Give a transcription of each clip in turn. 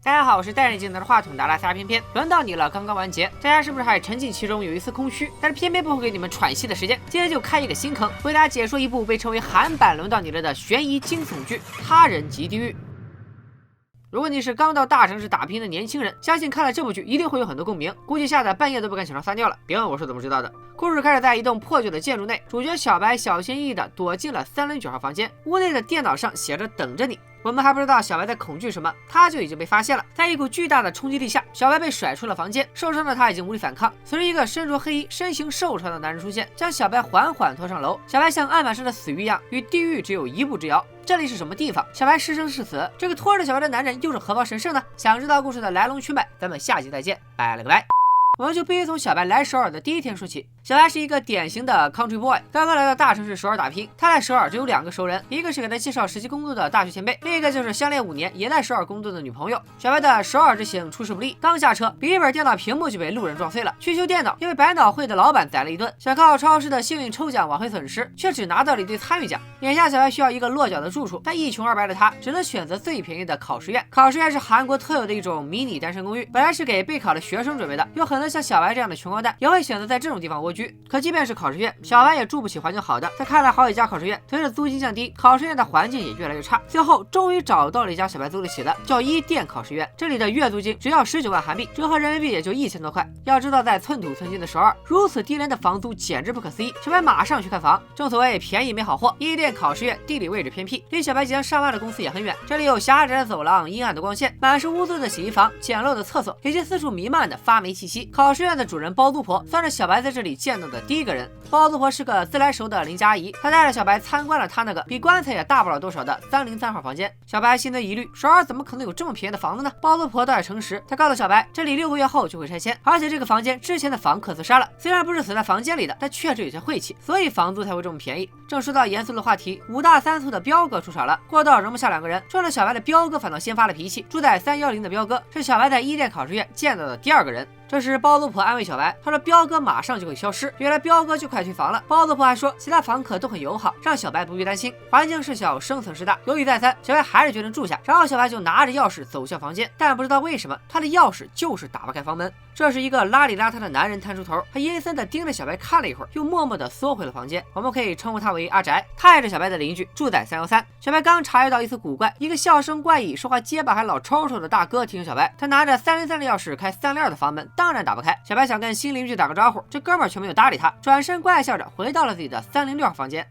大家好，我是戴眼镜拿着话筒的拉萨偏偏，轮到你了，刚刚完结，大家是不是还沉浸其中，有一丝空虚？但是偏偏不会给你们喘息的时间，今天就开一个新坑，为大家解说一部被称为韩版轮到你了的悬疑惊悚剧《他人即地狱》。如果你是刚到大城市打拼的年轻人，相信看了这部剧一定会有很多共鸣，估计吓得半夜都不敢起床撒尿了。别问我是怎么知道的。故事开始在一栋破旧的建筑内，主角小白小心翼翼地躲进了309号房间，屋内的电脑上写着等着你。我们还不知道小白在恐惧什么，他就已经被发现了。在一股巨大的冲击力下，小白被甩出了房间，受伤的他已经无力反抗。随着一个身着黑衣、身形瘦长的男人出现，将小白缓缓拖上楼。小白像案板上的死鱼一样，与地狱只有一步之遥。这里是什么地方？小白是生是死？这个拖着小白的男人又是何方神圣呢？想知道故事的来龙去脉，咱们下集再见，拜了个拜。我们就必须从小白来首尔的第一天说起。小白是一个典型的 country boy， 刚刚来到大城市首尔打拼。他在首尔只有2个熟人，一个是给他介绍实习工作的大学前辈，另一个就是相恋5年也在首尔工作的女朋友。小白的首尔之行出师不利，刚下车，笔记本电脑屏幕就被路人撞碎了。去修电脑，因为百脑汇的老板宰了一顿，想靠超市的幸运抽奖挽回损失，却只拿到了一堆参与奖。眼下小白需要一个落脚的住处，但一穷二白的他只能选择最便宜的考试院。考试院是韩国特有的一种迷你单身公寓，本来是给备考的学生准备的，有很多像小白这样的穷光蛋也会选择在这种地方蜗居。可即便是考试院，小白也住不起环境好的。他看了好几家考试院，随着租金降低，考试院的环境也越来越差。最后终于找到了一家小白租得起的，叫伊甸考试院。这里的月租金只要19万韩币，折合人民币也就1000多块。要知道在寸土寸金的首尔，如此低廉的房租简直不可思议。小白马上去看房。正所谓便宜没好货，伊甸考试院地理位置偏僻，离小白即将上班的公司也很远。这里有狭窄的走廊、阴暗的光线、满是污渍的洗衣房、简陋的厕所，以及四处弥漫的发霉气息。考试院的主人包租婆算是小白在这里见到的第一个人。包租婆是个自来熟的邻家阿姨，她带着小白参观了她那个比棺材也大不了多少的303号房间。小白心存疑虑，首尔怎么可能有这么便宜的房子呢？包租婆倒也诚实，她告诉小白，这里6个月后就会拆迁，而且这个房间之前的房客自杀了，虽然不是死在房间里的，但确实有些晦气，所以房租才会这么便宜。正说到严肃的话题，5大3粗的彪哥出场了。过道容不下2个人，住了小白的彪哥反倒先发了脾气。住在310的彪哥是小白在伊甸考试院见到的第2个人。这时包租婆安慰小白，她说彪哥马上就会消失，原来彪哥就快退房了。包租婆还说其他房客都很友好，让小白不必担心。环境是小，生存是大，犹豫再三，小白还是决定住下。然后小白就拿着钥匙走向房间，但不知道为什么他的钥匙就是打不开房门。这时一个邋里邋遢的男人探出头，他阴森地盯着小白看了一会儿，又默默地缩回了房间。我们可以称呼他为阿宅，他也是小白的邻居，住在313。小白刚察觉到一丝古怪，一个笑声怪异、说话结巴还老抽抽的大哥提醒小白，他拿着303的钥匙开302的房门，当然打不开。小白想跟新邻居打个招呼，这哥们儿却没有搭理他，转身怪笑着回到了自己的306号房间。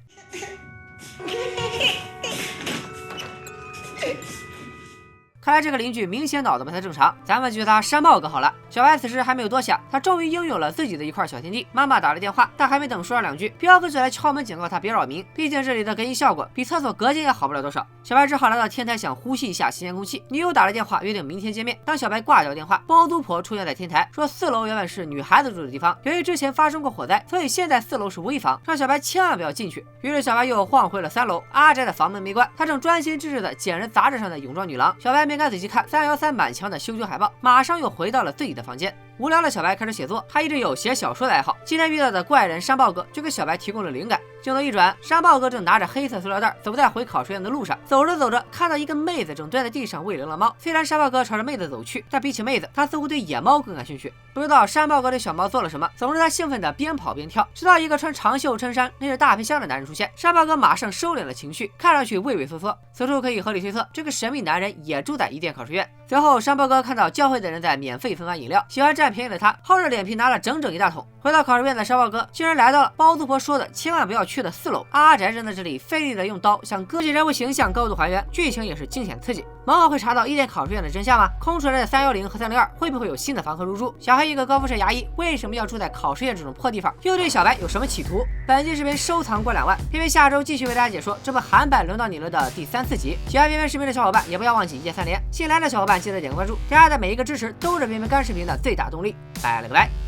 看来这个邻居明显脑子不太正常，咱们就叫他山豹哥好了。小白此时还没有多想，他终于拥有了自己的一块小天地。妈妈打了电话，但还没等说上2句，彪哥就来敲门警告他别扰民，毕竟这里的隔音效果比厕所隔间也好不了多少。小白只好来到天台想呼吸一下新鲜空气。女友打了电话约定明天见面。当小白挂掉电话，包租婆出现在天台，说4楼原本是女孩子住的地方，由于之前发生过火灾，所以现在4楼是危房，让小白千万不要进去。于是小白又晃回了3楼，阿宅的房门没关，他正专心致志地捡着杂志上的泳装女郎。小白没敢仔细看313满墙的修修海报，马上又回到了自己的房间。无聊的小白开始写作，他一直有写小说的爱好。今天遇到的怪人山豹哥就给小白提供了灵感。镜头一转，山豹哥正拿着黑色塑料袋走在回考试院的路上，走着走着看到一个妹子正蹲在地上喂流浪猫。虽然山豹哥朝着妹子走去，但比起妹子，他似乎对野猫更感兴趣。不知道山豹哥对小猫做了什么，总之他兴奋地边跑边跳，直到一个穿长袖衬衫拎着大皮箱的男人出现，山豹哥马上收敛了情绪，看上去畏畏缩缩。此处可以合理推测，这个神秘男人也住在伊甸考试院。随后山豹哥看到教会的人在免费分发饮料，喜欢占便宜的他厚着脸皮拿了整整一大桶。回到考试院的山豹哥竟然来到了包租婆说的千万不要去的4楼。阿宅正在这里费力的用刀想割起人物形象高度还原，剧情也是惊险刺激。萌萌会查到伊甸考试院的真相吗？空出来的310和302会不会有新的房客入住？小黑一个高富帅牙医为什么要住在考试院这种破地方？又对小白有什么企图？本期视频收藏过2万，偏偏下周继续为大家解说这部韩版轮到你了的第3、4集。喜欢偏偏视频的小伙伴也不要忘记1键3连，新来的小伙伴记得点个关注，大家的每一个支持都是偏偏干视频的最大动力。拜了个拜。